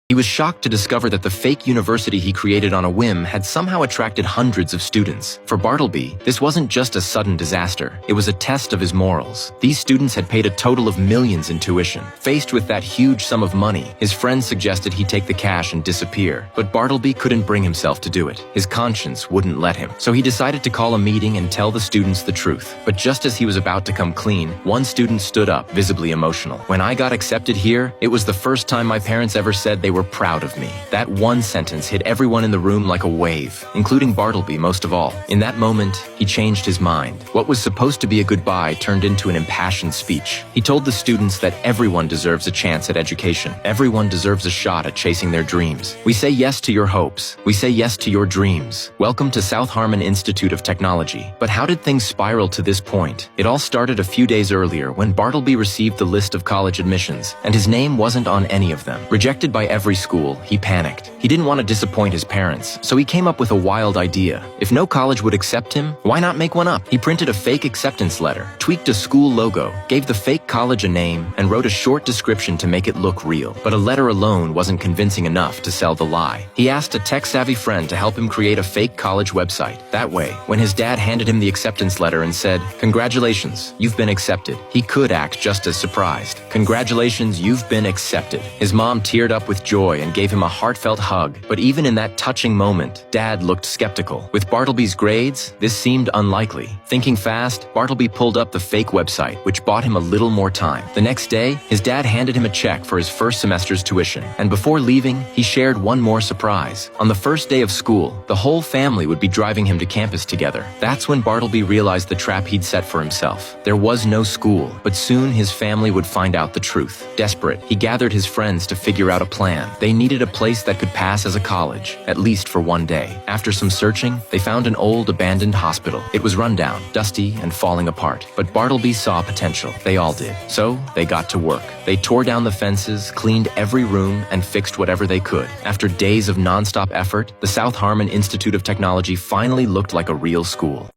He was shocked to discover that the fake university he created on a whim had somehow attracted hundreds of students. For Bartleby, this wasn't just a sudden disaster, it was a test of his morals. These students had paid a total of millions in tuition. Faced with that huge sum of money, his friends suggested he take the cash and disappear, but Bartleby couldn't bring himself to do it. His conscience wouldn't let him. So he decided to call a meeting and tell the students the truth. But just as he was about to come clean, one student stood up, visibly emotional. "When I got accepted here, it was the first time my parents ever said they were proud of me." That one sentence hit everyone in the room like a wave, including Bartleby most of all. In that moment, he changed his mind. What was supposed to be a goodbye turned into an impassioned speech. He told the students that everyone deserves a chance at education. Everyone deserves a shot at chasing their dreams. We say yes to your hopes. We say yes to your dreams. Welcome to South Harmon Institute of Technology. But how did things spiral to this point? It all started a few days earlier when Bartleby received the list of college admissions, and his name wasn't on any of them. Rejected by every school, he panicked. He didn't want to disappoint his parents, so he came up with a wild idea. If no college would accept him, why not make one up? He printed a fake acceptance letter, tweaked a school logo, gave the fake college a name, and wrote a short description to make it look real. But a letter alone wasn't convincing enough to sell the lie. He asked a tech-savvy friend to help him create a fake college website. That way, when his dad handed him the acceptance letter and said, "Congratulations, you've been accepted," he could act just as surprised. "Congratulations, you've been accepted." His mom teared up with joy and gave him a heartfelt hug, but even in that touching moment, Dad looked skeptical. With Bartleby's grades, this seemed unlikely. Thinking fast, Bartleby pulled up the fake website, which bought him a little more time. The next day, his dad handed him a check for his first semester's tuition, and before leaving, he shared one more surprise. On the first day of school, the whole family would be driving him to campus together. That's when Bartleby realized the trap he'd set for himself. There was no school, but soon his family would find out the truth. Desperate, he gathered his friends to figure out a plan. They needed a place that could pass as a college, at least for one day. After some searching, they found an old abandoned hospital. It was run down, dusty, and falling apart. But Bartleby saw potential. They all did. So they got to work. They tore down the fences, cleaned every room, and fixed whatever they could. After days of nonstop effort, the South Harmon Institute of Technology finally looked like a real school.